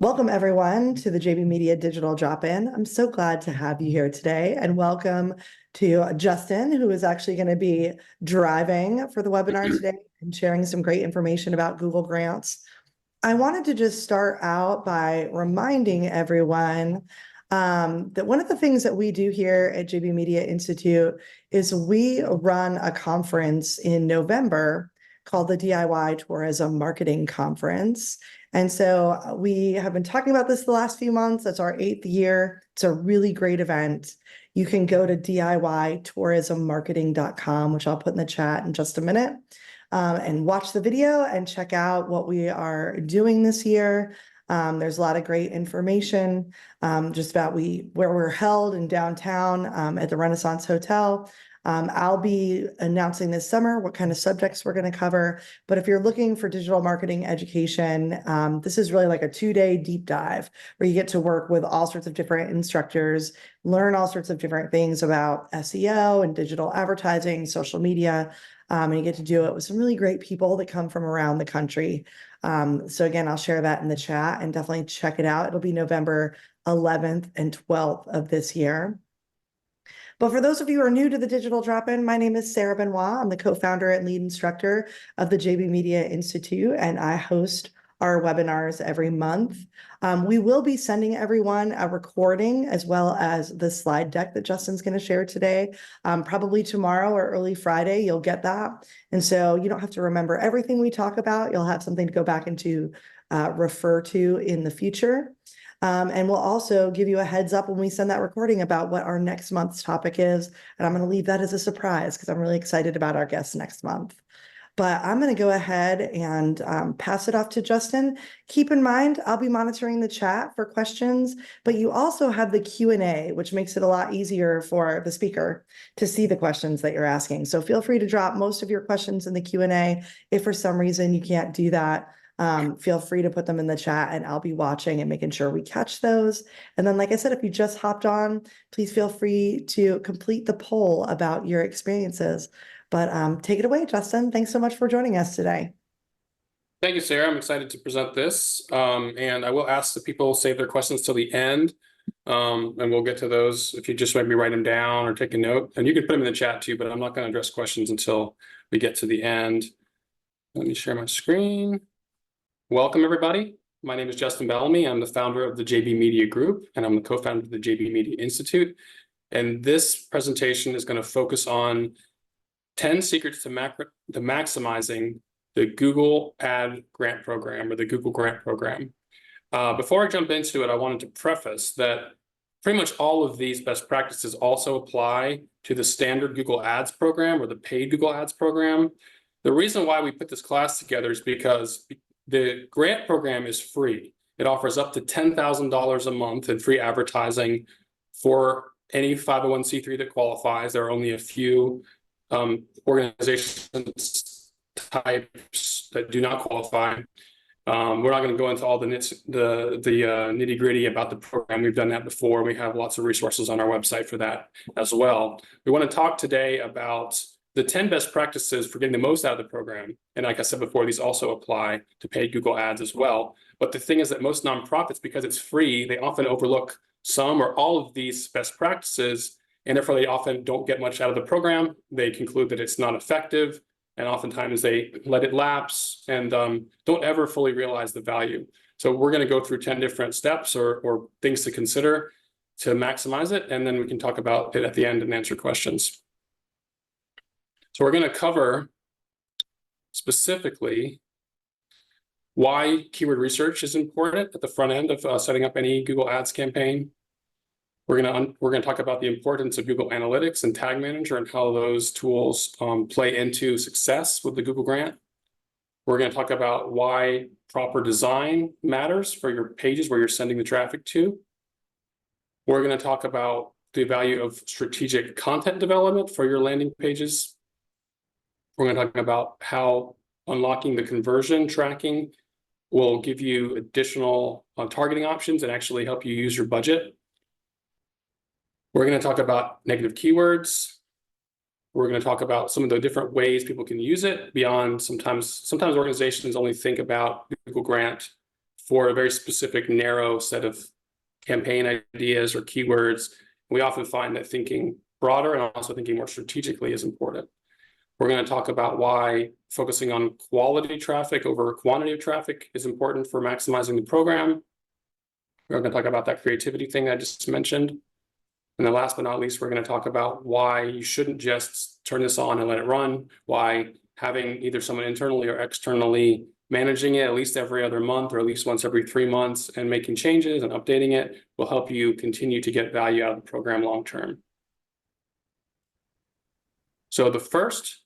Welcome, everyone, to the JB Media Digital Drop-In. I'm so glad to have you here today, and welcome to Justin, who is actually going to be driving for the webinar today and sharing some great information about Google Grants. I wanted to just start out by reminding everyone that one of the things that we do here at JB Media Institute is we run a conference in November called the DIY Tourism Marketing Conference. And so we have been talking about this the last few months. That's our 8th year. It's a really great event. You can go to DIYtourismmarketing.com, which I'll put in the chat in just a minute, and watch the video and check out what we are doing this year. There's a lot of great information just about where we're held in downtown at the Renaissance Hotel. I'll be announcing this summer what kind of subjects we're going to cover. But if you're looking for digital marketing education, this is really like a 2-day deep dive where you get to work with all sorts of different instructors, learn all sorts of different things about SEO and digital advertising, social media, and you get to do it with some really great people that come from around the country. So again, I'll share that in the chat and definitely check it out. It'll be November 11th and 12th of this year. But for those of you who are new to the Digital Drop-In, my name is Sarah Benoit. I'm the co-founder and lead instructor of the JB Media Institute, and I host our webinars every month. We will be sending everyone a recording as well as the slide deck that Justin's going to share today. Probably tomorrow or early Friday, you'll get that. And so you don't have to remember everything we talk about. You'll have something to go back and to refer to in the future. And we'll also give you a heads up when we send that recording about what our next month's topic is. And I'm going to leave that as a surprise because I'm really excited about our guests next month. But I'm going to go ahead and pass it off to Justin. Keep in mind, I'll be monitoring the chat for questions, but you also have the Q&A, which makes it a lot easier for the speaker to see the questions that you're asking. So feel free to drop most of your questions in the Q&A. If for some reason you can't do that, feel free to put them in the chat and I'll be watching and making sure we catch those. And then, like I said, if you just hopped on, please feel free to complete the poll about your experiences. But take it away, Justin. Thanks so much for joining us today. Thank you, Sarah. I'm excited to present this. And I will ask the people save their questions till the end. And we'll get to those if you just maybe write them down or take a note. And you can put them in the chat too, but I'm not going to address questions until we get to the end. Let me share my screen. Welcome, everybody. My name is Justin Belleme. I'm the founder of the JB Media Group, and I'm the co-founder of the JB Media Institute. And this presentation is going to focus on 10 secrets to maximizing the Google Ad Grant Program or the Google Grant Program. Before I jump into it, I wanted to preface that pretty much all of these best practices also apply to the standard Google Ads program or the paid Google Ads program. The reason why we put this class together is because the grant program is free. It offers up to $10,000 a month in free advertising for any 501c3 that qualifies. There are only a few organizations types that do not qualify. We're not going to go into all the nitty gritty about the program. We've done that before. We have lots of resources on our website for that as well. We want to talk today about the 10 best practices for getting the most out of the program. And like I said before, these also apply to paid Google Ads as well. But the thing is that most nonprofits, because it's free, they often overlook some or all of these best practices, and therefore they often don't get much out of the program. They conclude that it's not effective, and oftentimes they let it lapse and don't ever fully realize the value. So we're going to go through 10 different steps or things to consider to maximize it, and then we can talk about it at the end and answer questions. So we're going to cover specifically why keyword research is important at the front end of setting up any Google Ads campaign. We're going to talk about the importance of Google Analytics and Tag Manager and how those tools play into success with the Google Grant. We're going to talk about why proper design matters for your pages where you're sending the traffic to. We're going to talk about the value of strategic content development for your landing pages. We're going to talk about how unlocking the conversion tracking will give you additional targeting options and actually help you use your budget. We're going to talk about negative keywords. We're going to talk about some of the different ways people can use it beyond sometimes organizations only think about Google Grant for a very specific, narrow set of campaign ideas or keywords. We often find that thinking broader and also thinking more strategically is important. We're going to talk about why focusing on quality traffic over quantity of traffic is important for maximizing the program. We're going to talk about that creativity thing I just mentioned. And then last but not least, we're going to talk about why you shouldn't just turn this on and let it run, why having either someone internally or externally managing it at least every other month or at least once every 3 months and making changes and updating it will help you continue to get value out of the program long term. So the first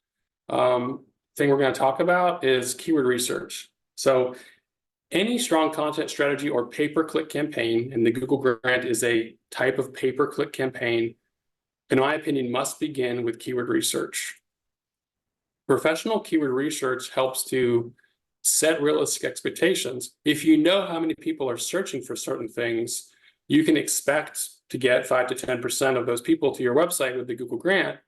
thing we're going to talk about is keyword research. So any strong content strategy or pay-per-click campaign, and the Google grant is a type of pay-per-click campaign, in my opinion, must begin with keyword research. Professional keyword research helps to set realistic expectations. If you know how many people are searching for certain things, you can expect to get 5 to 10% of those people to your website with the Google grant.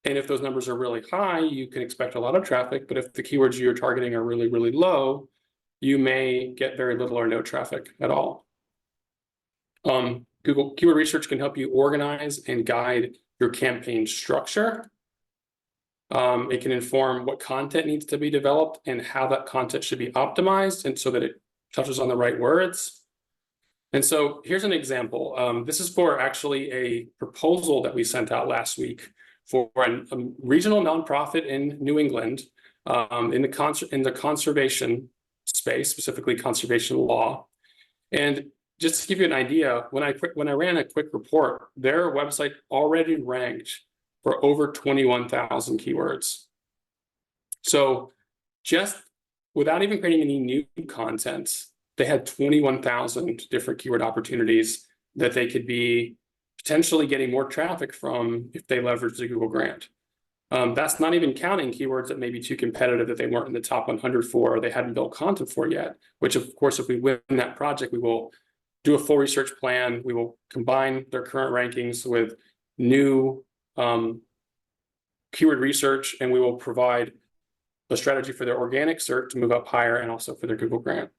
And if those numbers are really high, you can expect a lot of traffic. But if the keywords you're targeting are really, really low, you may get very little or no traffic at all. Google keyword research can help you organize and guide your campaign structure. It can inform what content needs to be developed and how that content should be optimized, and so that it touches on the right words. And so here's an example. This is for actually a proposal that we sent out last week for a regional nonprofit in New England in the conservation space, specifically conservation law. And just to give you an idea, when I ran a quick report, their website already ranked for over 21,000 keywords. So just without even creating any new content, they had 21,000 different keyword opportunities that they could be potentially getting more traffic from if they leverage the Google grant. That's not even counting keywords that may be too competitive that they weren't in the top 100 for, or they hadn't built content for yet, which of course, if we win that project, we will do a full research plan. We will combine their current rankings with new keyword research, and we will provide a strategy for their organic search to move up higher and also for their Google grant.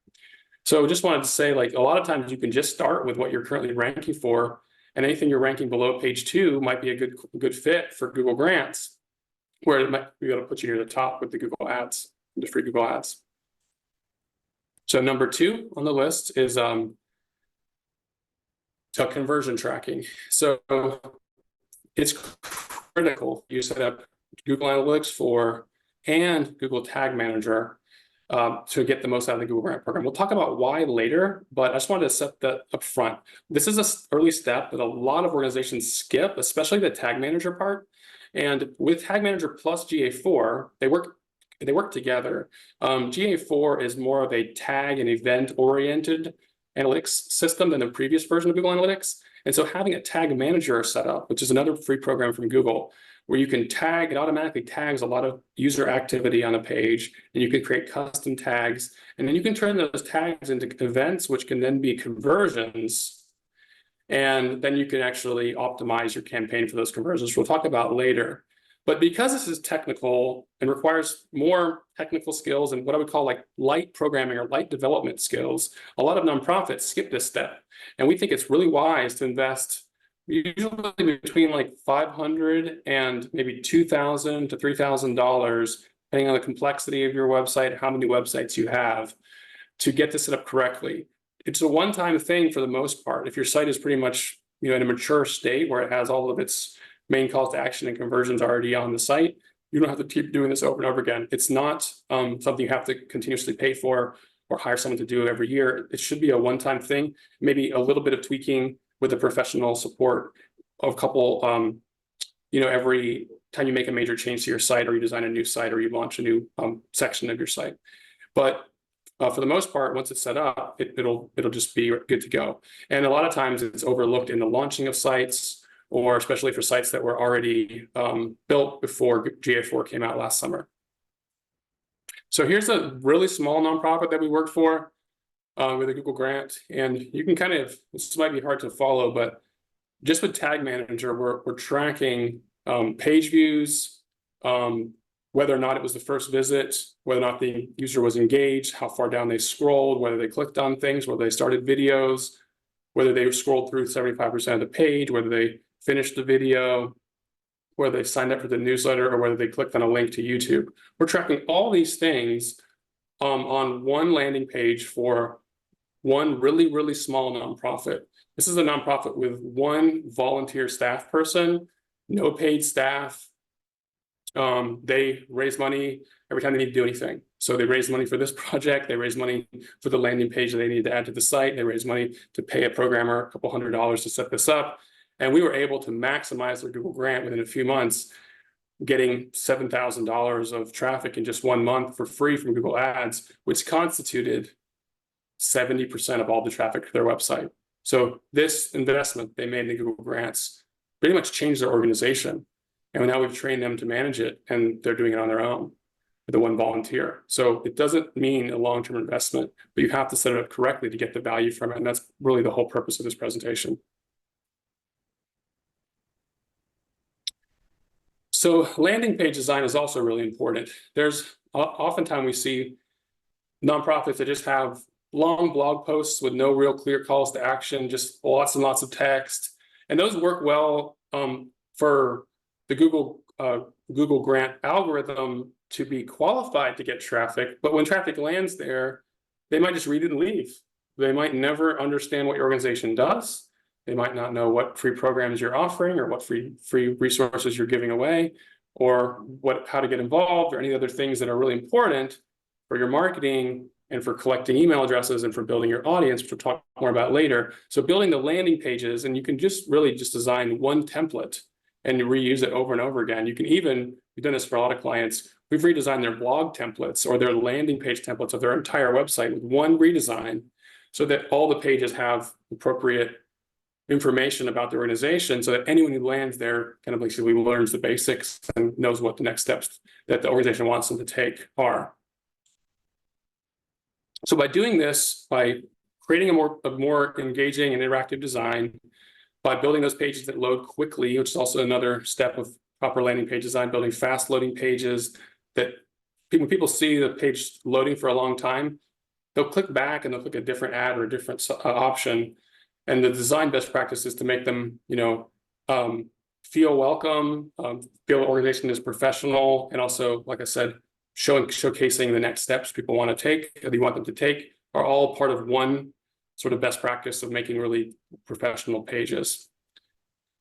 So just wanted to say, like, a lot of times you can just start with what you're currently ranking for, and anything you're ranking below page 2 might be a good fit for Google grants, where it might be able to put you near the top with the Google ads, the free Google ads. So number 2 on the list is conversion tracking. So it's critical you set up Google Analytics 4 and Google Tag Manager to get the most out of the Google Grant program. We'll talk about why later, but I just wanted to set that up front. This is an early step that a lot of organizations skip, especially the Tag Manager part. And with Tag Manager plus GA4, they work together. GA4 is more of a tag and event-oriented analytics system than the previous version of Google Analytics. And so having a tag manager set up, which is another free program from Google, where you can tag, it automatically tags a lot of user activity on a page, and you can create custom tags, and then you can turn those tags into events, which can then be conversions, and then you can actually optimize your campaign for those conversions, which we'll talk about later. But because this is technical and requires more technical skills and what I would call like light programming or light development skills, a lot of nonprofits skip this step. And we think it's really wise to invest usually between like $500 and maybe $2,000 to $3,000, depending on the complexity of your website, how many websites you have, to get this set up correctly. It's a one-time thing for the most part. If your site is pretty much, in a mature state where it has all of its main calls to action and conversions already on the site, you don't have to keep doing this over and over again. It's not something you have to continuously pay for or hire someone to do every year. It should be a one-time thing, maybe a little bit of tweaking with the professional support of a couple, every time you make a major change to your site, or you design a new site, or you launch a new section of your site. But for the most part, once it's set up, it'll just be good to go. And a lot of times it's overlooked in the launching of sites, or especially for sites that were already built before GA4 came out last summer. So here's a really small nonprofit that we work for with a Google grant. And you can this might be hard to follow, but just with Tag Manager, we're tracking page views, whether or not it was the first visit, whether or not the user was engaged, how far down they scrolled, whether they clicked on things, whether they started videos, whether they scrolled through 75% of the page, whether they finished the video, whether they signed up for the newsletter, or whether they clicked on a link to YouTube. We're tracking all these things on one landing page for one really, really small nonprofit. This is a nonprofit with one volunteer staff person, no paid staff. They raise money every time they need to do anything. So they raise money for this project, they raise money for the landing page that they need to add to the site, they raise money to pay a programmer a couple $100s to set this up. And we were able to maximize their Google grant within a few months, getting $7,000 of traffic in just 1 month for free from Google Ads, which constituted 70% of all the traffic to their website. So this investment they made in the Google grants pretty much changed their organization. And now we've trained them to manage it, and they're doing it on their own with the one volunteer. So it doesn't mean a long-term investment, but you have to set it up correctly to get the value from it. And that's really the whole purpose of this presentation. So landing page design is also really important. There's oftentimes we see nonprofits that just have long blog posts with no real clear calls to action, just lots and lots of text. And those work well for the Google grant algorithm to be qualified to get traffic. But when traffic lands there, they might just read it and leave. They might never understand what your organization does. They might not know what free programs you're offering or what free resources you're giving away, or how to get involved, or any other things that are really important for your marketing and for collecting email addresses and for building your audience, which we'll talk more about later. So building the landing pages, and you can just really just design one template and reuse it over and over again. You can even, we've done this for a lot of clients, we've redesigned their blog templates or their landing page templates of their entire website with one redesign, so that all the pages have appropriate information about the organization, so that anyone who lands there kind of basically learns the basics and knows what the next steps that the organization wants them to take are. So by doing this, by creating a more engaging and interactive design, by building those pages that load quickly, which is also another step of proper landing page design, building fast loading pages that when people see the page loading for a long time, they'll click back and they'll click a different ad or a different option. And the design best practice is to make them, feel welcome, feel the organization is professional, and also, like I said, showcasing the next steps people want to take, or they want them to take, are all part of one sort of best practice of making really professional pages.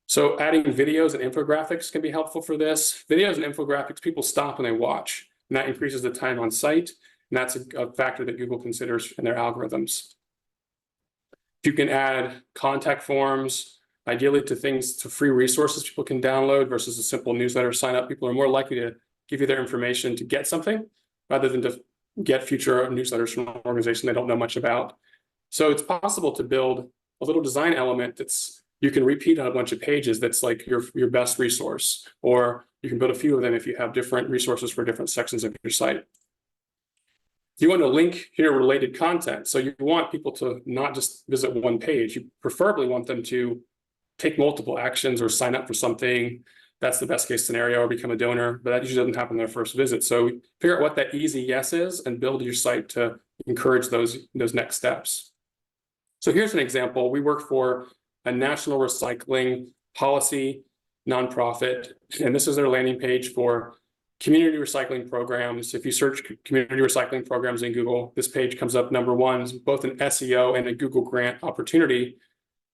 So adding videos and infographics can be helpful for this. Videos and infographics, people stop and they watch, and that increases the time on site. And that's a factor that Google considers in their algorithms. You can add contact forms, ideally to free resources people can download versus a simple newsletter sign up. People are more likely to give you their information to get something rather than to get future newsletters from an organization they don't know much about. So it's possible to build a little design element that's you can repeat on a bunch of pages that's like your best resource, or you can build a few of them if you have different resources for different sections of your site. You want to link here related content. So you want people to not just visit one page. You preferably want them to take multiple actions or sign up for something. That's the best case scenario, or become a donor, but that usually doesn't happen on their first visit. So figure out what that easy yes is and build your site to encourage those next steps. So here's an example. We work for a national recycling policy nonprofit, and this is their landing page for community recycling programs. If you search community recycling programs in Google, this page comes up number one, both an SEO and a Google grant opportunity.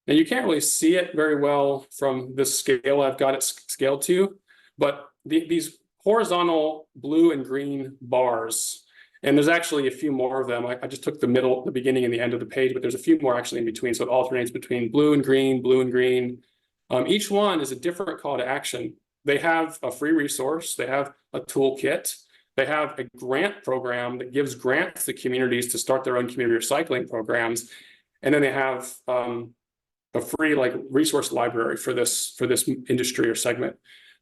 And you can't really see it very well from the scale I've got it scaled to, but these horizontal blue and green bars, and there's actually a few more of them. I just took the beginning and the end of the page, but there's a few more actually in between. So it alternates between blue and green, blue and green. Each one is a different call to action. They have a free resource. They have a toolkit. They have a grant program that gives grants to communities to start their own community recycling programs. And then they have a free resource library for this industry or segment.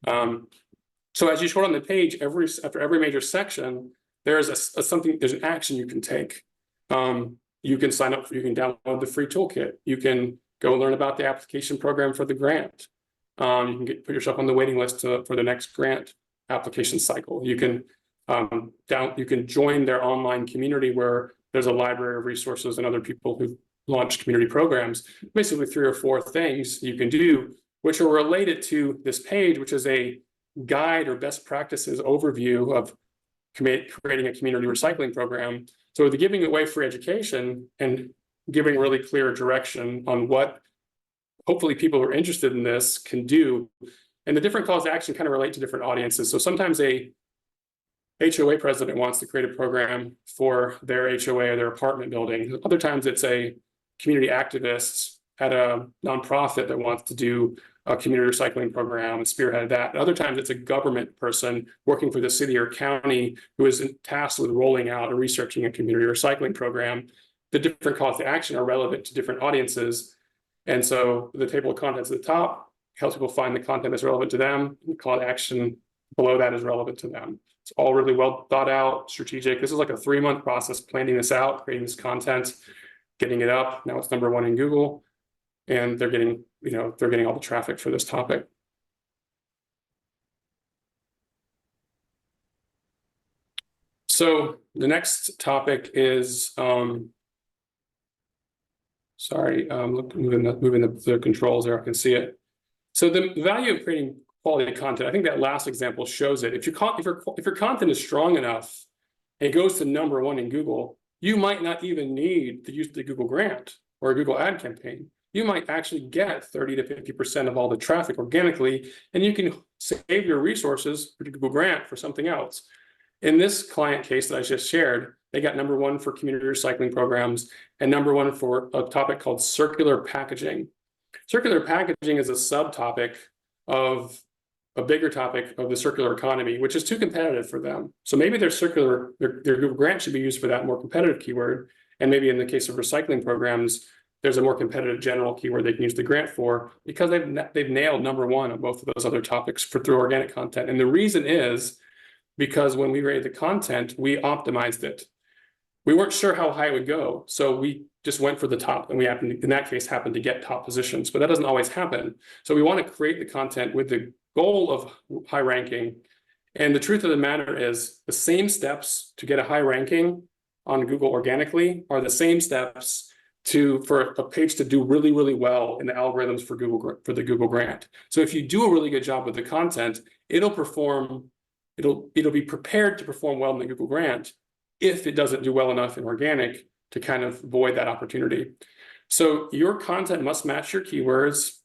So as you scroll on the page, after every major section, there's there's an action you can take. You can sign up, you can download the free toolkit. You can go learn about the application program for the grant. You can put yourself on the waiting list for the next grant application cycle. You can you can join their online community where there's a library of resources and other people who've launched community programs. Basically 3 or 4 things you can do, which are related to this page, which is a guide or best practices overview of creating a community recycling program. So the giving away free education and giving really clear direction on what hopefully people who are interested in this can do. And the different calls to action kind of relate to different audiences. So sometimes a HOA president wants to create a program for their HOA or their apartment building. Other times it's a community activist at a nonprofit that wants to do a community recycling program and spearhead that. Other times it's a government person working for the city or county who is tasked with rolling out and researching a community recycling program. The different calls to action are relevant to different audiences. And so the table of contents at the top helps people find the content that's relevant to them. The call to action below that is relevant to them. It's all really well thought out, strategic. This is like a 3-month process, planning this out, creating this content, getting it up. Now it's #1 in Google, and they're getting, they're getting all the traffic for this topic. So the next topic is, moving the controls there, I can see it. So the value of creating quality content, I think that last example shows it. If your content is strong enough and it goes to #1 in Google, you might not even need to use the Google grant or a Google ad campaign. You might actually get 30 to 50% of all the traffic organically, and you can save your resources for the Google grant for something else. In this client case that I just shared, they got #1 for community recycling programs and #1 for a topic called circular packaging. Circular packaging is a subtopic of a bigger topic of the circular economy, which is too competitive for them. So maybe their Google grant should be used for that more competitive keyword. And maybe in the case of recycling programs, there's a more competitive general keyword they can use the grant for, because they've nailed #1 on both of those other topics through organic content. And the reason is because when we rated the content, we optimized it. We weren't sure how high it would go, so we just went for the top, and we happened, in that case, happened to get top positions, but that doesn't always happen. So we want to create the content with the goal of high ranking. And the truth of the matter is the same steps to get a high ranking on Google organically are the same steps for a page to do really, really well in the algorithms for the Google grant. So if you do a really good job with the content, it'll be prepared to perform well in the Google grant if it doesn't do well enough in organic to kind of void that opportunity. So your content must match your keywords.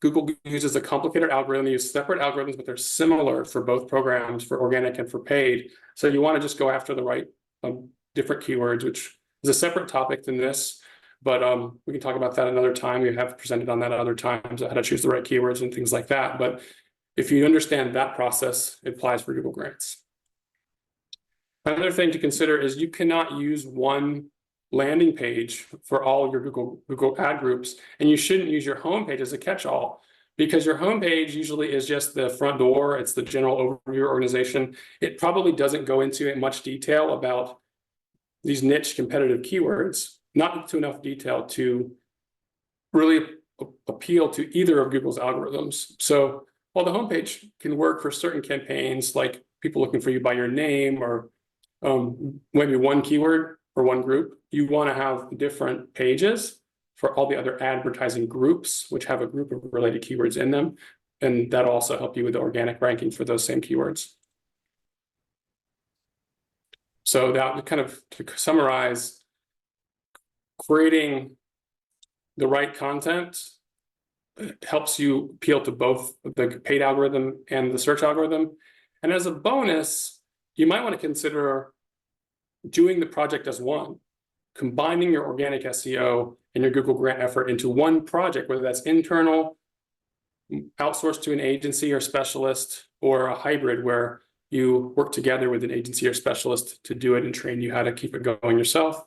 Google uses a complicated algorithm. They use separate algorithms, but they're similar for both programs, for organic and for paid. So you want to just go after the right different keywords, which is a separate topic than this, but we can talk about that another time. We have presented on that at other times, how to choose the right keywords and things like that. But if you understand that process, it applies for Google grants. Another thing to consider is you cannot use one landing page for all your Google ad groups, and you shouldn't use your homepage as a catch-all, because your homepage usually is just the front door. It's the general overview of your organization. It probably doesn't go into much detail about these niche competitive keywords, not to enough detail to really appeal to either of Google's algorithms. So while the homepage can work for certain campaigns, like people looking for you by your name or maybe one keyword or one group, you want to have different pages for all the other advertising groups, which have a group of related keywords in them. And that'll also help you with the organic ranking for those same keywords. So that kind of, to summarize, creating the right content helps you appeal to both the paid algorithm and the search algorithm. And as a bonus, you might want to consider doing the project as one, combining your organic SEO and your Google grant effort into one project, whether that's internal, outsourced to an agency or specialist, or a hybrid where you work together with an agency or specialist to do it and train you how to keep it going yourself.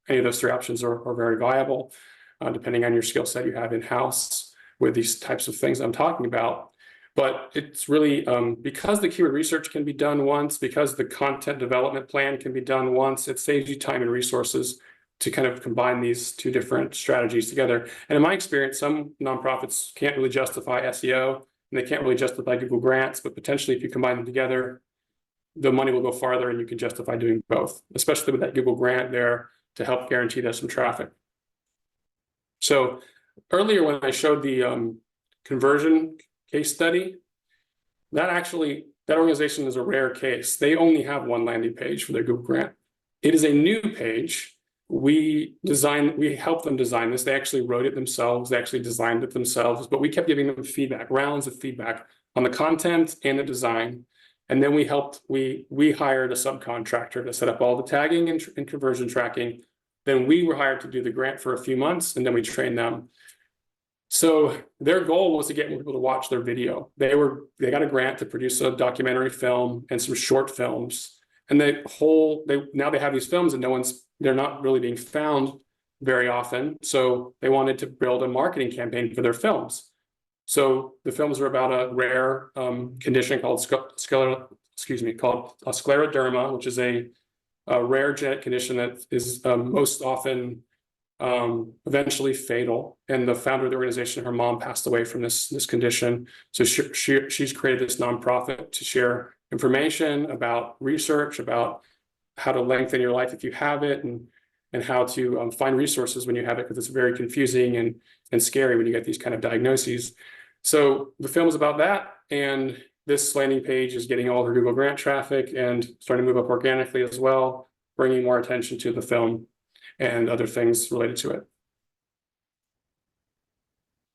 Any of those 3 options are very viable, depending on your skill set you have in-house with these types of things I'm talking about. But it's really, because the keyword research can be done once, because the content development plan can be done once, it saves you time and resources to kind of combine these 2 different strategies together. And in my experience, some nonprofits can't really justify SEO, and they can't really justify Google grants, but potentially if you combine them together, the money will go farther and you can justify doing both, especially with that Google grant there to help guarantee there's some traffic. So earlier when I showed the conversion case study, that organization is a rare case. They only have one landing page for their Google grant. It is a new page. We helped them design this. They actually wrote it themselves. They actually designed it themselves, but we kept giving them feedback, rounds of feedback on the content and the design. And then we hired a subcontractor to set up all the tagging and conversion tracking. Then we were hired to do the grant for a few months, and then we trained them. So their goal was to get more people to watch their video. They got a grant to produce a documentary film and some short films. And now they have these films and they're not really being found very often. So they wanted to build a marketing campaign for their films. So the films are about a rare condition called scleroderma, which is a rare genetic condition that is most often eventually fatal. And the founder of the organization, her mom passed away from this condition. So she's created this nonprofit to share information about research, about how to lengthen your life if you have it, and how to find resources when you have it, because it's very confusing and scary when you get these kind of diagnoses. So the film is about that, and this landing page is getting all the Google grant traffic and starting to move up organically as well, bringing more attention to the film and other things related to it.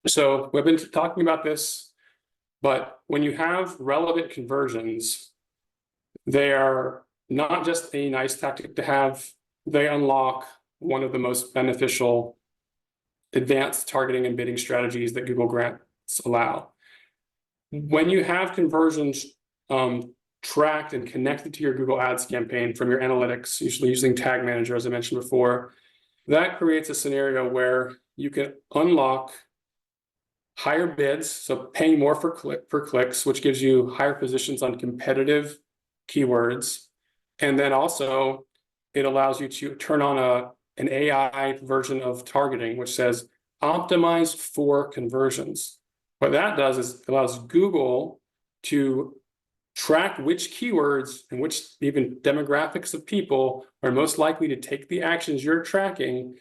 So we've been talking about this, but when you have relevant conversions, they are not just a nice tactic to have, they unlock one of the most beneficial advanced targeting and bidding strategies that Google grants allow. When you have conversions tracked and connected to your Google Ads campaign from your analytics, usually using Tag Manager, as I mentioned before, that creates a scenario where you can unlock higher bids, so paying more for clicks, which gives you higher positions on competitive keywords. And then also it allows you to turn on an AI version of targeting, which says optimize for conversions. What that does is it allows Google to track which keywords and which even demographics of people are most likely to take the actions you're tracking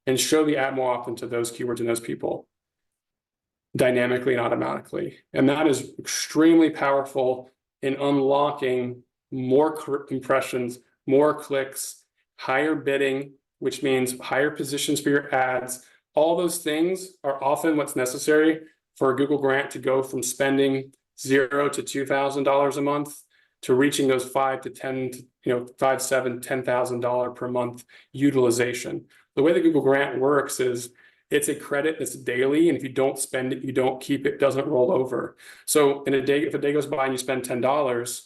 and show the ad more often to those keywords and those people dynamically and automatically. And that is extremely powerful in unlocking more impressions, more clicks, higher bidding, which means higher positions for your ads. All those things are often what's necessary for a Google grant to go from spending $0 to $2,000 a month to reaching those $5,000 to $7,000, $10,000 per month utilization. The way the Google grant works is it's a credit that's daily, and if you don't spend it, you don't keep it, doesn't roll over. So in a day, if a day goes by and you spend $10,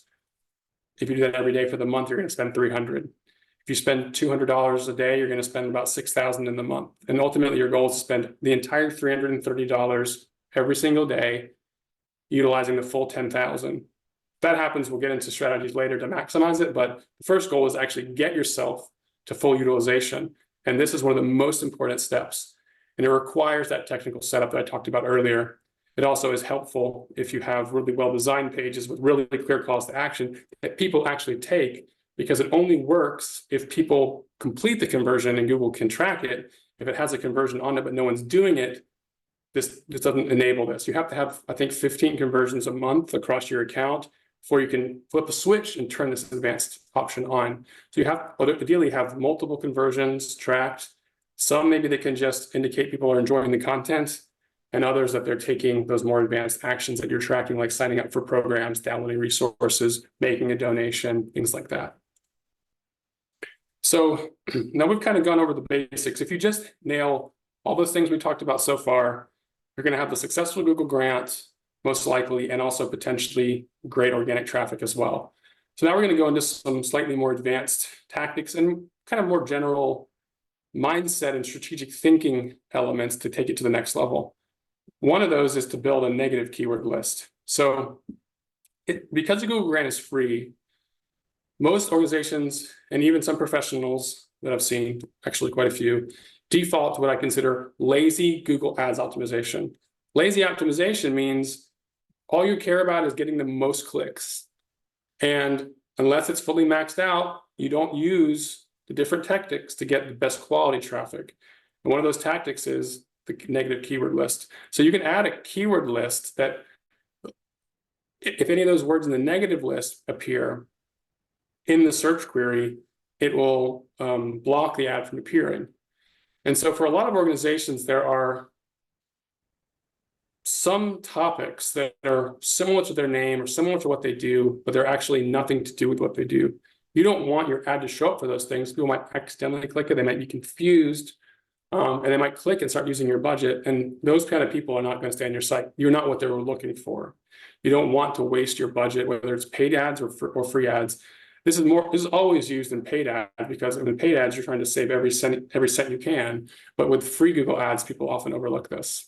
if you do that every day for the month, you're going to spend $300. If you spend $200 a day, you're going to spend about $6,000 in the month. And ultimately, your goal is to spend the entire $330 every single day, utilizing the full $10,000. If that happens, we'll get into strategies later to maximize it. But the first goal is actually get yourself to full utilization. And this is one of the most important steps. And it requires that technical setup that I talked about earlier. It also is helpful if you have really well-designed pages with really clear calls to action that people actually take, because it only works if people complete the conversion and Google can track it. If it has a conversion on it, but no one's doing it, this doesn't enable this. You have to have, I think, 15 conversions a month across your account before you can flip a switch and turn this advanced option on. So you have, ideally, have multiple conversions tracked. Some maybe they can just indicate people are enjoying the content, and others that they're taking those more advanced actions that you're tracking, like signing up for programs, downloading resources, making a donation, things like that. So now we've kind of gone over the basics. If you just nail all those things we talked about so far, you're going to have the successful Google grant, most likely, and also potentially great organic traffic as well. So now we're going to go into some slightly more advanced tactics and kind of more general mindset and strategic thinking elements to take it to the next level. One of those is to build a negative keyword list. So because the Google grant is free, most organizations and even some professionals that I've seen, actually quite a few, default to what I consider lazy Google Ads optimization. Lazy optimization means all you care about is getting the most clicks. And unless it's fully maxed out, you don't use the different tactics to get the best quality traffic. And one of those tactics is the negative keyword list. So you can add a keyword list that if any of those words in the negative list appear in the search query, it will block the ad from appearing. And so for a lot of organizations, there are some topics that are similar to their name or similar to what they do, but they're actually nothing to do with what they do. You don't want your ad to show up for those things. People might accidentally click it. They might be confused, and they might click and start using your budget. And those kind of people are not going to stay on your site. You're not what they were looking for. You don't want to waste your budget, whether it's paid ads or free ads. This is always used in paid ads, because in paid ads, you're trying to save every cent you can. But with free Google ads, people often overlook this.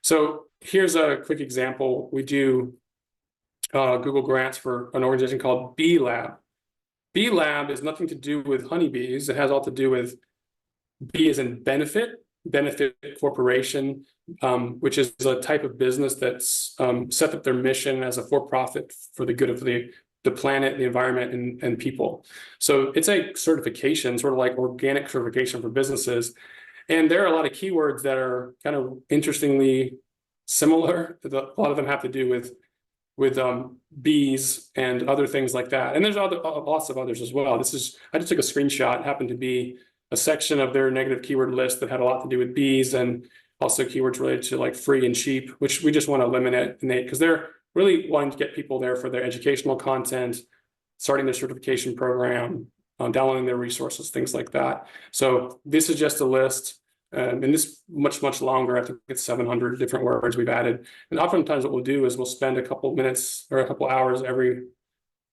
So here's a quick example. We do Google grants for an organization called Bee Lab. Bee Lab is nothing to do with honeybees. It has all to do with B as in benefit corporation, which is a type of business that's set up their mission as a for-profit for the good of the planet, the environment, and people. So it's a certification, sort of like organic certification for businesses. And there are a lot of keywords that are kind of interestingly similar. A lot of them have to do with bees and other things like that. And there's lots of others as well. I just took a screenshot. It happened to be a section of their negative keyword list that had a lot to do with bees, and also keywords related to like free and cheap, which we just want to eliminate, because they're really wanting to get people there for their educational content, starting their certification program, downloading their resources, things like that. So this is just a list, and this much longer. I think it's 700 different words we've added. And oftentimes what we'll do is we'll spend a couple minutes or a couple hours every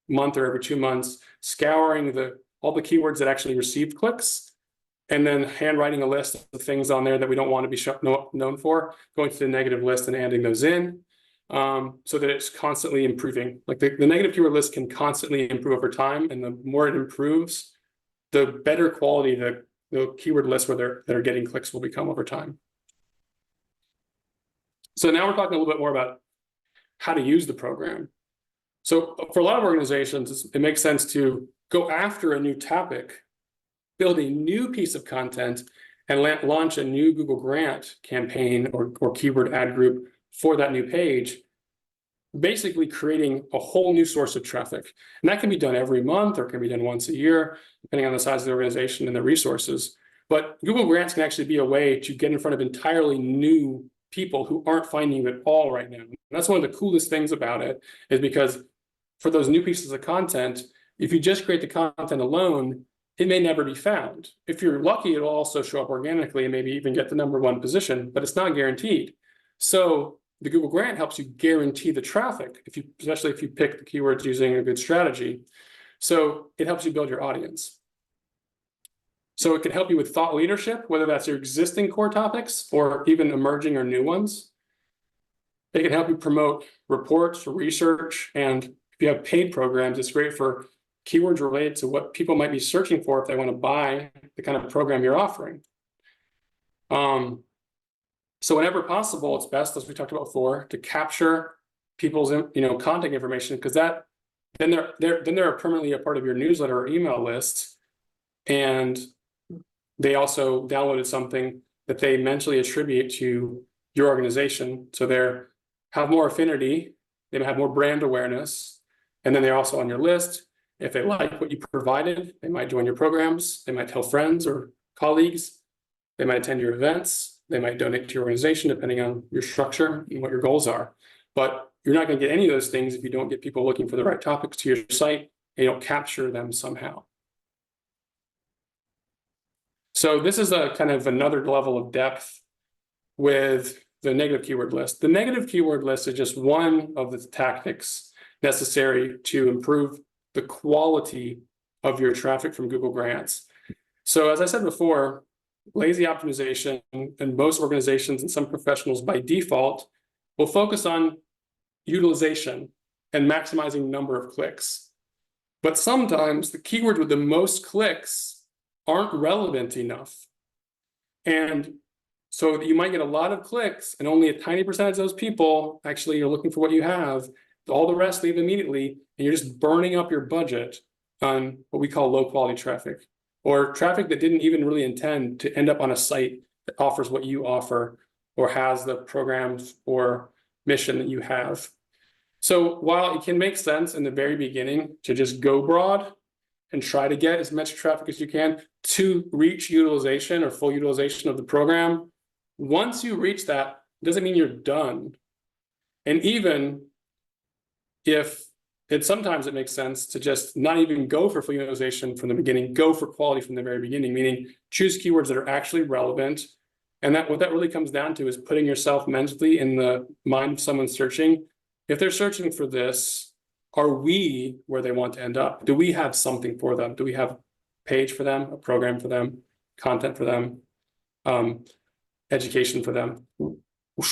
month or every 2 months scouring all the keywords that actually received clicks, and then handwriting a list of things on there that we don't want to be known for, going to the negative list and adding those in, so that it's constantly improving. Like the negative keyword list can constantly improve over time, and the more it improves, the better quality the keyword lists that are getting clicks will become over time. So now we're talking a little bit more about how to use the program. So for a lot of organizations, it makes sense to go after a new topic, build a new piece of content, and launch a new Google grant campaign or keyword ad group for that new page, basically creating a whole new source of traffic. And that can be done every month, or it can be done once a year, depending on the size of the organization and the resources. But Google grants can actually be a way to get in front of entirely new people who aren't finding you at all right now. And that's one of the coolest things about it, is because for those new pieces of content, if you just create the content alone, it may never be found. If you're lucky, it'll also show up organically and maybe even get the #1 position, but it's not guaranteed. So the Google grant helps you guarantee the traffic, especially if you pick the keywords using a good strategy. So it helps you build your audience. So it can help you with thought leadership, whether that's your existing core topics or even emerging or new ones. It can help you promote reports, research, and if you have paid programs, it's great for keywords related to what people might be searching for if they want to buy the kind of program you're offering. So whenever possible, it's best, as we talked about before, to capture people's contact information, because then they're permanently a part of your newsletter or email list, and they also downloaded something that they mentally attribute to your organization. So they have more affinity, they have more brand awareness, and then they're also on your list. If they like what you provided, they might join your programs, they might tell friends or colleagues, they might attend your events, they might donate to your organization, depending on your structure and what your goals are. But you're not going to get any of those things if you don't get people looking for the right topics to your site and you don't capture them somehow. So this is a kind of another level of depth with the negative keyword list. The negative keyword list is just one of the tactics necessary to improve the quality of your traffic from Google grants. So as I said before, lazy optimization, and most organizations and some professionals by default will focus on utilization and maximizing number of clicks. But sometimes the keywords with the most clicks aren't relevant enough. And So you might get a lot of clicks and only a tiny percentage of those people actually are looking for what you have. All the rest leave immediately, and you're just burning up your budget on what we call low quality traffic, or traffic that didn't even really intend to end up on a site that offers what you offer or has the programs or mission that you have. So while it can make sense in the very beginning to just go broad and try to get as much traffic as you can to reach utilization or full utilization of the program, once you reach that, it doesn't mean you're done. And even if sometimes it makes sense to just not even go for full utilization from the beginning, go for quality from the very beginning, meaning choose keywords that are actually relevant. And that what that really comes down to is putting yourself mentally in the mind of someone searching. If they're searching for this, are we where they want to end up? Do we have something for them? Do we have a page for them, a program for them, content for them, education for them?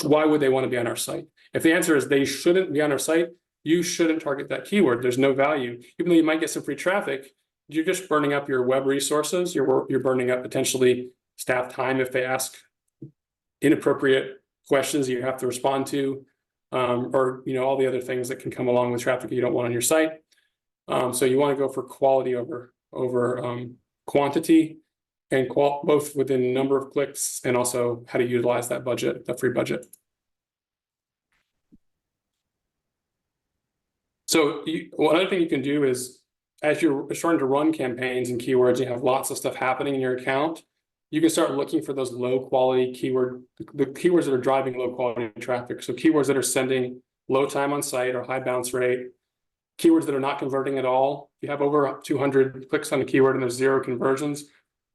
Why would they want to be on our site? If the answer is they shouldn't be on our site, you shouldn't target that keyword. There's no value. Even though you might get some free traffic, you're just burning up your web resources. You're burning up potentially staff time if they ask inappropriate questions you have to respond to, or all the other things that can come along with traffic you don't want on your site. So you want to go for quality over quantity, and both within number of clicks and also how to utilize that budget, the free budget. So one other thing you can do is, as you're starting to run campaigns and keywords, you have lots of stuff happening in your account, you can start looking for those low quality the keywords that are driving low quality traffic. So keywords that are sending low time on site or high bounce rate, keywords that are not converting at all. If you have over 200 clicks on a keyword and there's 0 conversions,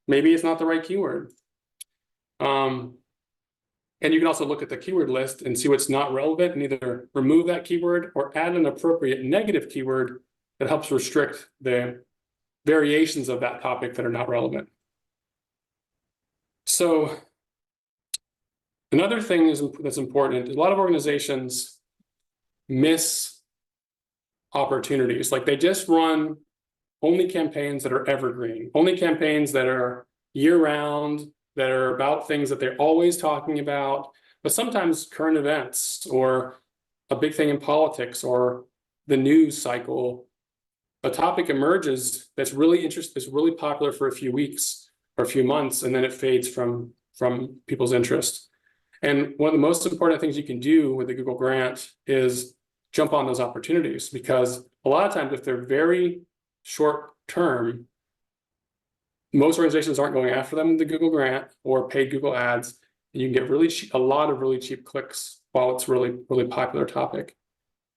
maybe it's not the right keyword. And you can also look at the keyword list and see what's not relevant and either remove that keyword or add an appropriate negative keyword that helps restrict the variations of that topic that are not relevant. So another thing that's important, a lot of organizations miss opportunities. Like they just run only campaigns that are evergreen, only campaigns that are year-round, that are about things that they're always talking about, but sometimes current events or a big thing in politics or the news cycle, a topic emerges that's really interesting, that's really popular for a few weeks or a few months, and then it fades from people's interest. And one of the most important things you can do with the Google grant is jump on those opportunities, because a lot of times if they're very short term, most organizations aren't going after them with the Google grant or paid Google ads. And you can get really cheap, a lot of really cheap clicks while it's really popular topic.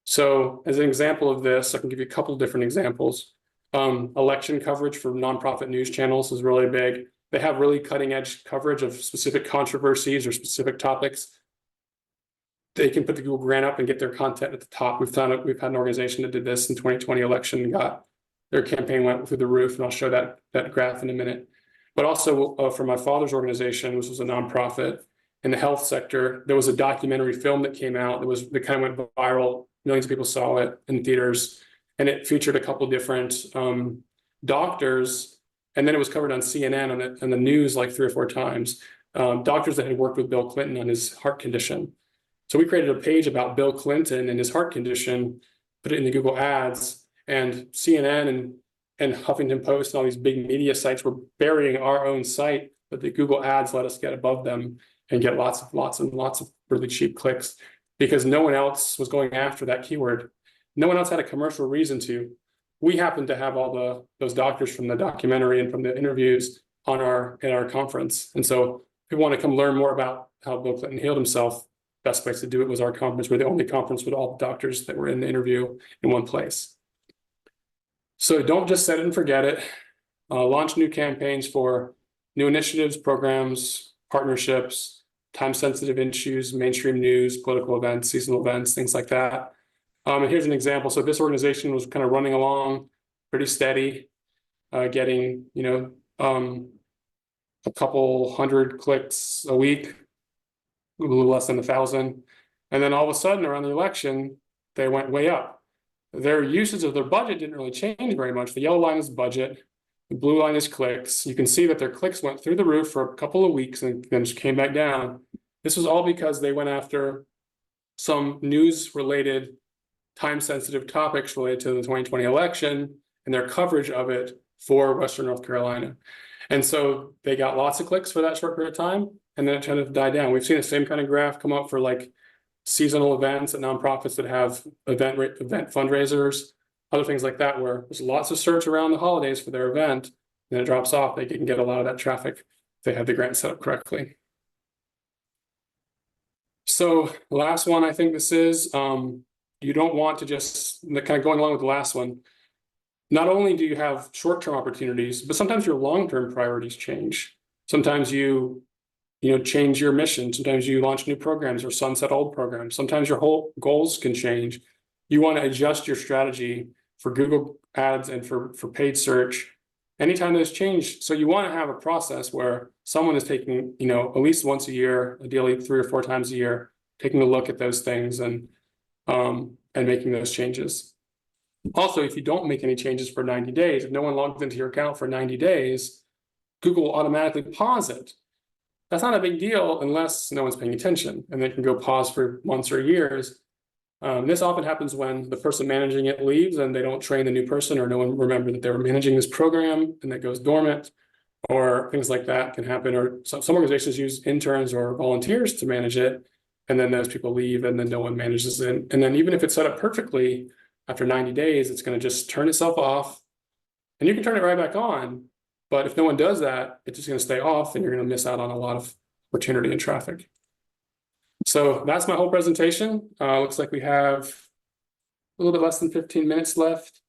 So as an example of this, I can give you a couple of different examples. Election coverage for nonprofit news channels is really big. They have really cutting edge coverage of specific controversies or specific topics. They can put the Google grant up and get their content at the top. We've had an organization that did this in 2020 election and got their campaign went through the roof, and I'll show that graph in a minute. But also for my father's organization, which was a nonprofit in the health sector, there was a documentary film that came out that kind of went viral. Millions of people saw it in theaters, and it featured a couple of different doctors, and then it was covered on CNN on the news like 3 or 4 times. Doctors that had worked with Bill Clinton on his heart condition. So we created a page about Bill Clinton and his heart condition, put it in the Google ads. And CNN and Huffington Post and all these big media sites were burying our own site, but the Google ads let us get above them and get lots of really cheap clicks, because no one else was going after that keyword. No one else had a commercial reason to. We happened to have all those doctors from the documentary and from the interviews at our conference. And so if you want to come learn more about how Bill Clinton healed himself, best place to do it was our conference. We're the only conference with all the doctors that were in the interview in one place. So don't just set it and forget it. Launch new campaigns for new initiatives, programs, partnerships, time-sensitive issues, mainstream news, political events, seasonal events, things like that. And here's an example. So this organization was kind of running along pretty steady, getting a couple hundred clicks a week, a little less than 1,000. And then all of a sudden around the election, they went way up. Their usage of their budget didn't really change very much. The yellow line is budget. The blue line is clicks. You can see that their clicks went through the roof for a couple of weeks and then just came back down. This was all because they went after some news-related, time-sensitive topics related to the 2020 election and their coverage of it for Western North Carolina. And so they got lots of clicks for that short period of time, and then it kind of died down. We've seen the same kind of graph come up for like seasonal events at nonprofits that have event fundraisers, other things like that, where there's lots of search around the holidays for their event, and then it drops off. They can get a lot of that traffic if they have the grant set up correctly. So the last one, I think this is, you don't want to just, kind of going along with the last one, not only do you have short-term opportunities, but sometimes your long-term priorities change. Sometimes you change your mission. Sometimes you launch new programs or sunset old programs. Sometimes your whole goals can change. You want to adjust your strategy for Google Ads and for paid search anytime those change. So you want to have a process where someone is taking, at least once a year, ideally 3 or 4 times a year, taking a look at those things and making those changes. Also, if you don't make any changes for 90 days, if no one logs into your account for 90 days, Google will automatically pause it. That's not a big deal unless no one's paying attention, and they can go pause for months or years. This often happens when the person managing it leaves and they don't train the new person, or no one remembered that they were managing this program and that goes dormant, or things like that can happen. Or some organizations use interns or volunteers to manage it, and then those people leave and then no one manages it. And then even if it's set up perfectly, after 90 days, it's going to just turn itself off, and you can turn it right back on. But if no one does that, it's just going to stay off, and you're going to miss out on a lot of opportunity and traffic. So that's my whole presentation. Looks like we have a little bit less than 15 minutes left.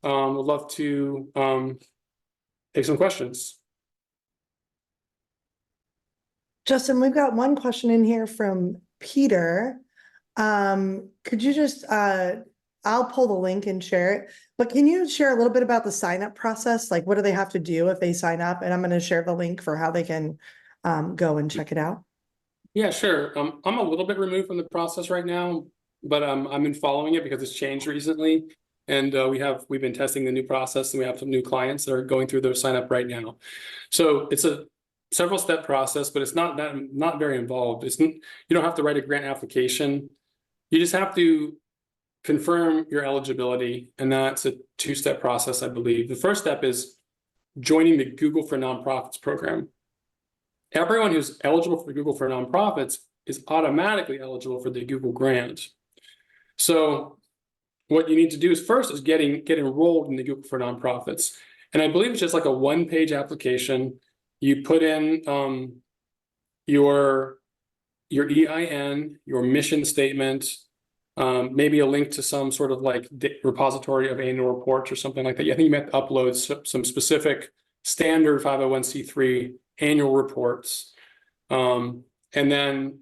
Would love to take some questions. Justin, we've got one question in here from Peter. Could you just, I'll pull the link and share it, but can you share a little bit about the sign up process? Like, what do they have to do if they sign up? And I'm going to share the link for how they can go and check it out. Yeah, sure. I'm a little bit removed from the process right now, but I've been following it because it's changed recently. And we've been testing the new process, and we have some new clients that are going through their sign up right now. So it's a several step process, but it's not very involved. You don't have to write a grant application. You just have to confirm your eligibility, and that's a 2-step process, I believe. The first step is joining the Google for Nonprofits program. Everyone who's eligible for Google for Nonprofits is automatically eligible for the Google grant. So what you need to do is first is get enrolled in the Google for Nonprofits. And I believe it's just like a 1-page application. You put in your EIN, your mission statement, maybe a link to some sort of like repository of annual reports or something like that. I think you have to upload some specific standard 501c3 annual reports. And then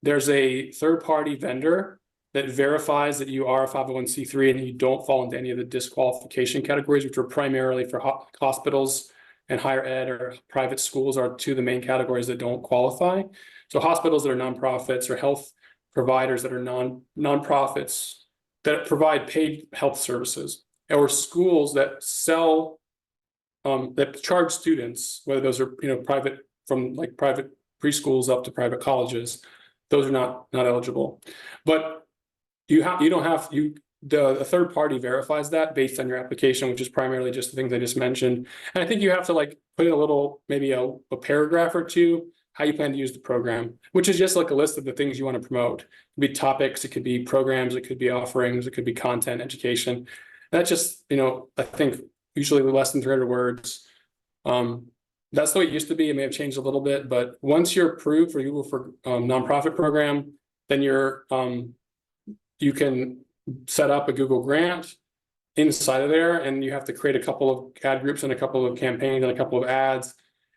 there's a third-party vendor that verifies that you are a 501c3 and you don't fall into any of the disqualification categories, which are primarily for hospitals and higher ed or private schools are 2 of the main categories that don't qualify. So hospitals that are nonprofits, or health providers that are nonprofits that provide paid health services, or schools that sell that charge students, whether those are private, from like private preschools up to private colleges, those are not eligible. But the third party verifies that based on your application, which is primarily just the things I just mentioned. And I think you have to like put in a little, maybe a paragraph or 2, how you plan to use the program, which is just like a list of the things you want to promote. It could be topics, it could be programs, it could be offerings, it could be content, education. And that's just, I think usually less than 300 words. That's the way it used to be. It may have changed a little bit, but once you're approved for Google for nonprofit program, then you can set up a Google grant inside of there, and you have to create a couple of ad groups and a couple of campaigns and a couple of ads.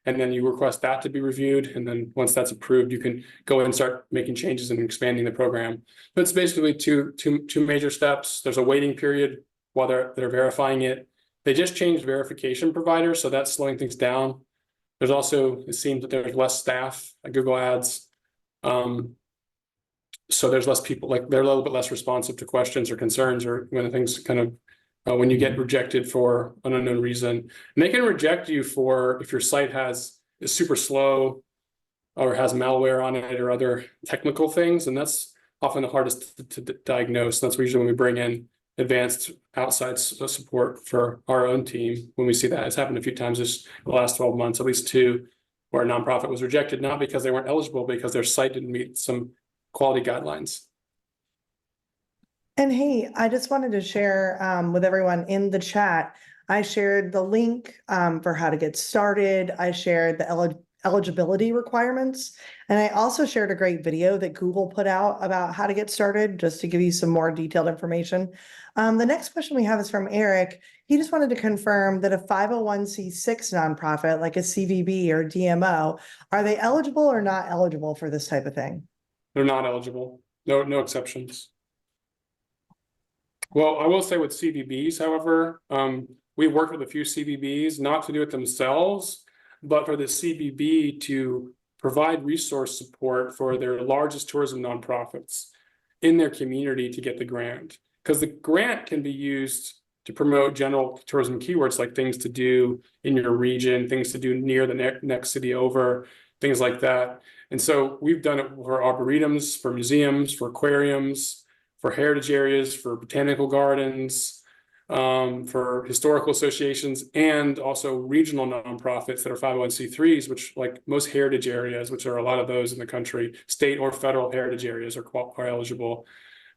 And then you request that to be reviewed. And then once that's approved, you can go in and start making changes and expanding the program. But it's basically two major steps. There's a waiting period while they're verifying it. They just changed verification providers, so that's slowing things down. There's also, it seems that there's less staff at Google Ads. So there's less people, like they're a little bit less responsive to questions or concerns, or when things kind of when you get rejected for an unknown reason. And they can reject you for if your site is super slow or has malware on it or other technical things, and that's often the hardest to diagnose. That's usually when we bring in advanced outside support for our own team. When we see that, it's happened a few times this the last 12 months, at least 2, where a nonprofit was rejected, not because they weren't eligible, because their site didn't meet some quality guidelines. And hey, I just wanted to share with everyone in the chat, I shared the link for how to get started. I shared the eligibility requirements. And I also shared a great video that Google put out about how to get started, just to give you some more detailed information. The next question we have is from Eric. He just wanted to confirm that a 501c6 nonprofit, like a CVB or DMO, are they eligible or not eligible for this type of thing? They're not eligible. No exceptions. Well, I will say with CVBs, however, we worked with a few CVBs, not to do it themselves, but for the CVB to provide resource support for their largest tourism nonprofits in their community to get the grant. Because the grant can be used to promote general tourism keywords like things to do in your region, things to do near the next city over, things like that. And so we've done it for arboretums, for museums, for aquariums, for heritage areas, for botanical gardens, for historical associations, and also regional nonprofits that are 501c3s, which, like most heritage areas, which are a lot of those in the country, state or federal heritage areas are eligible.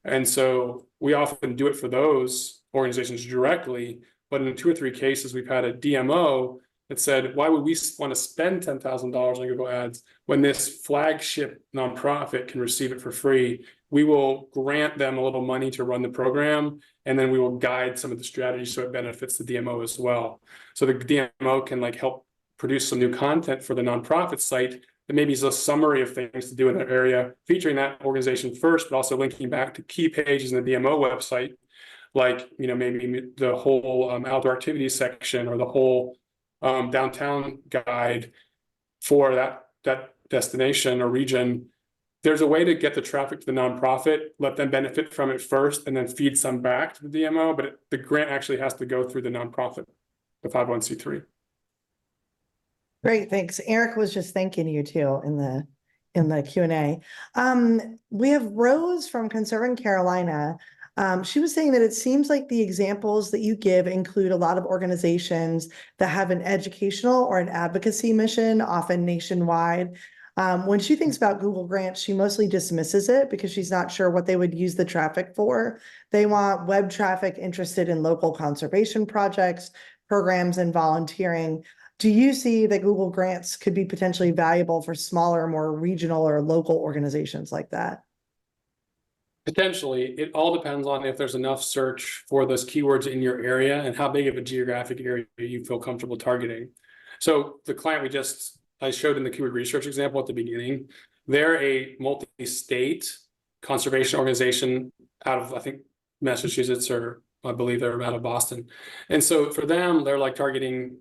And so we often do it for those organizations directly, but in 2 or 3 cases, we've had a DMO that said, why would we want to spend $10,000 on Google Ads when this flagship nonprofit can receive it for free? We will grant them a little money to run the program, and then we will guide some of the strategies so it benefits the DMO as well. So the DMO can help produce some new content for the nonprofit site that maybe is a summary of things to do in that area, featuring that organization first, but also linking back to key pages in the DMO website, like maybe the whole outdoor activities section or the whole downtown guide for that destination or region. There's a way to get the traffic to the nonprofit, let them benefit from it first, and then feed some back to the DMO, but the grant actually has to go through the nonprofit, the 501c3. Great, thanks. Eric was just thanking you too in the Q&A. We have Rose from Conserving Carolina. She was saying that it seems like the examples that you give include a lot of organizations that have an educational or an advocacy mission, often nationwide. When she thinks about Google Grants, she mostly dismisses it because she's not sure what they would use the traffic for. They want web traffic interested in local conservation projects, programs, and volunteering. Do you see that Google Grants could be potentially valuable for smaller, more regional or local organizations like that? Potentially. It all depends on if there's enough search for those keywords in your area and how big of a geographic area you feel comfortable targeting. So the client I showed in the keyword research example at the beginning, they're a multi-state conservation organization out of, I think, Massachusetts, or I believe they're out of Boston. And so for them, they're targeting,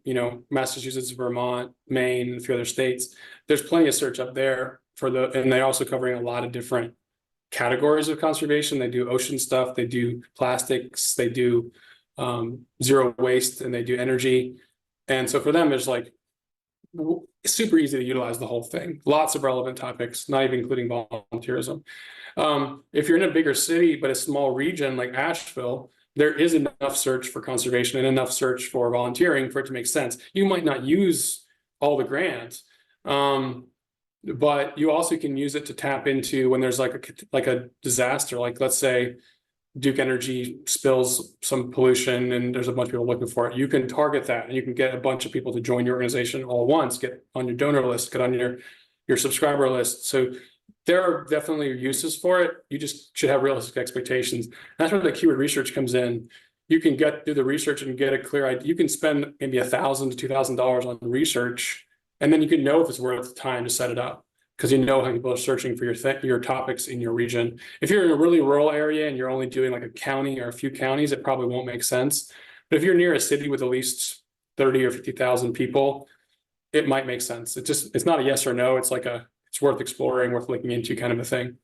Massachusetts, Vermont, Maine, and a few other states. There's plenty of search up there and they're also covering a lot of different categories of conservation. They do ocean stuff, they do plastics, they do zero waste, and they do energy. And so for them, there's it's super easy to utilize the whole thing. Lots of relevant topics, not even including volunteerism. If you're in a bigger city, but a small region like Asheville, there is enough search for conservation and enough search for volunteering for it to make sense. You might not use all the grants, but you also can use it to tap into when there's a disaster, like let's say Duke Energy spills some pollution and there's a bunch of people looking for it. You can target that and you can get a bunch of people to join your organization all at once, get on your donor list, get on your subscriber list. So there are definitely uses for it. You just should have realistic expectations. That's where the keyword research comes in. You can do the research and get a clear idea. You can spend maybe $1,000 to $2,000 on research, and then you can know if it's worth the time to set it up, because you know how people are searching for your topics in your region. If you're in a really rural area and you're only doing a county or a few counties, it probably won't make sense. But if you're near a city with at least 30 or 50,000 people, it might make sense. It's not a yes or no. It's it's worth exploring, worth looking into kind of a thing.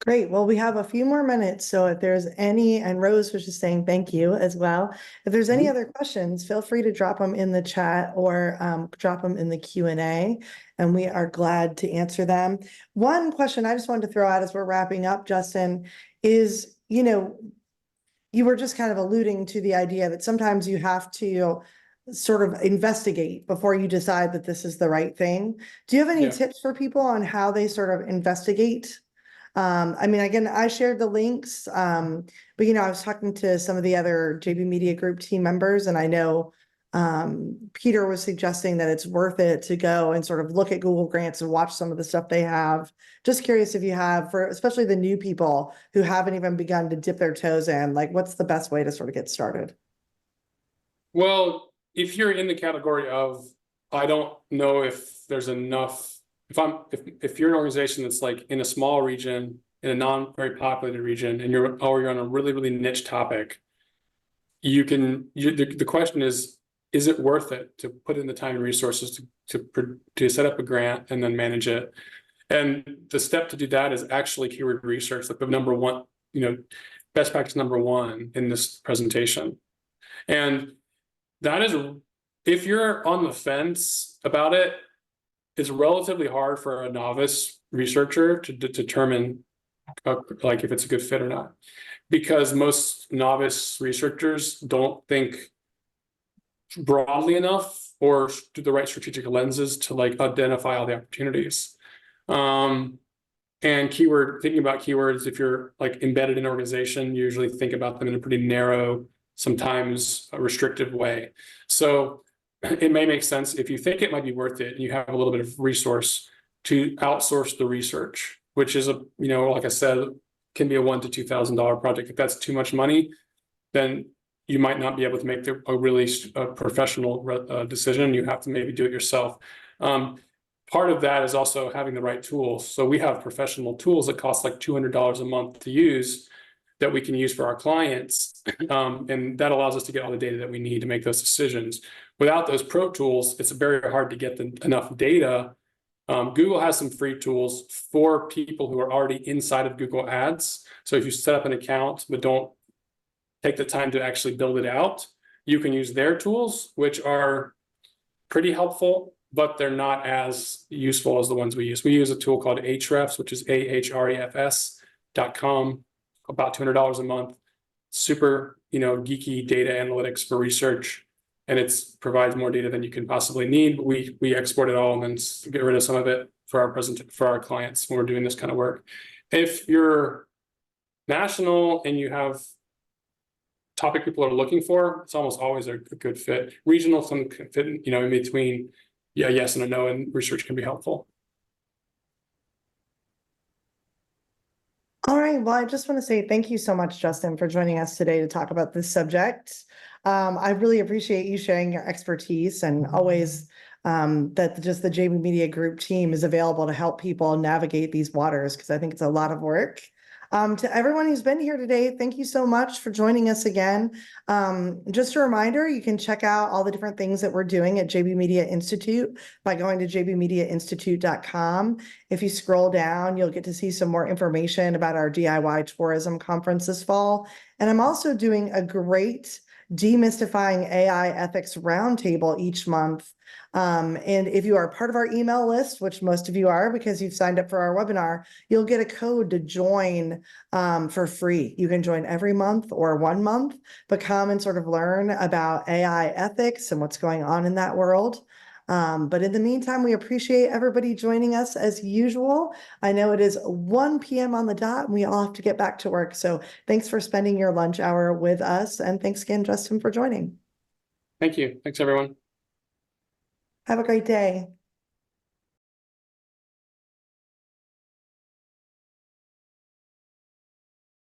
Great. Well, we have a few more minutes. So if there's any, and Rose was just saying thank you as well. If there's any other questions, feel free to drop them in the chat or drop them in the Q&A, and we are glad to answer them. One question I just wanted to throw out as we're wrapping up, Justin, is, you were just kind of alluding to the idea that sometimes you have to sort of investigate before you decide that this is the right thing. Do you have any Yeah. tips for people on how they sort of investigate? I mean, again, I shared the links, but I was talking to some of the other JB Media Group team members, and I know Peter was suggesting that it's worth it to go and sort of look at Google Grants and watch some of the stuff they have. Just curious if you have, for especially the new people who haven't even begun to dip their toes in, like what's the best way to sort of get started? Well, if you're in the category of, I don't know if there's enough, if you're an organization that's like in a small region, in a non very populated region, and you're on a really, really niche topic, the question is it worth it to put in the time and resources to set up a grant and then manage it? And the step to do that is actually keyword research, like the number one, best practice number one in this presentation. And that is, if you're on the fence about it, it's relatively hard for a novice researcher to determine like if it's a good fit or not, because most novice researchers don't think broadly enough or do the right strategic lenses to like identify all the opportunities. And thinking about keywords, if you're like embedded in an organization, you usually think about them in a pretty narrow, sometimes a restrictive way. So it may make sense if you think it might be worth it, and you have a little bit of resource to outsource the research, which is like I said, can be a $1,000 to $2,000 project. If that's too much money, then you might not be able to make a really professional decision. You have to maybe do it yourself. Part of that is also having the right tools. So we have professional tools that cost like $200 a month to use that we can use for our clients. And that allows us to get all the data that we need to make those decisions. Without those pro tools, it's very hard to get enough data. Google has some free tools for people who are already inside of Google Ads. So if you set up an account but don't take the time to actually build it out, you can use their tools, which are pretty helpful, but they're not as useful as the ones we use. We use a tool called Ahrefs, which is ahrefs.com, about $200 a month. Super, geeky data analytics for research, and it provides more data than you can possibly need. But we export it all and then get rid of some of it for our clients when we're doing this kind of work. If you're national and you have topic people are looking for, it's almost always a good fit. Regional, some can fit, in between. Yeah, yes and a no, and research can be helpful. All right. Well, I just want to say thank you so much, Justin, for joining us today to talk about this subject. I really appreciate you sharing your expertise, and always that just the JB Media Group team is available to help people navigate these waters, because I think it's a lot of work. To everyone who's been here today, thank you so much for joining us again. Just a reminder, you can check out all the different things that we're doing at JB Media Institute by going to jbmediainstitute.com. If you scroll down, you'll get to see some more information about our DIY tourism conference this fall. And I'm also doing a great demystifying AI ethics roundtable each month. And if you are part of our email list, which most of you are because you've signed up for our webinar, you'll get a code to join for free. You can join every month or 1 month, but come and sort of learn about AI ethics and what's going on in that world. But in the meantime, we appreciate everybody joining us as usual. I know it is 1 p.m. on the dot, and we all have to get back to work. So thanks for spending your lunch hour with us. And thanks again, Justin, for joining. Thank you. Thanks, everyone. Have a great day.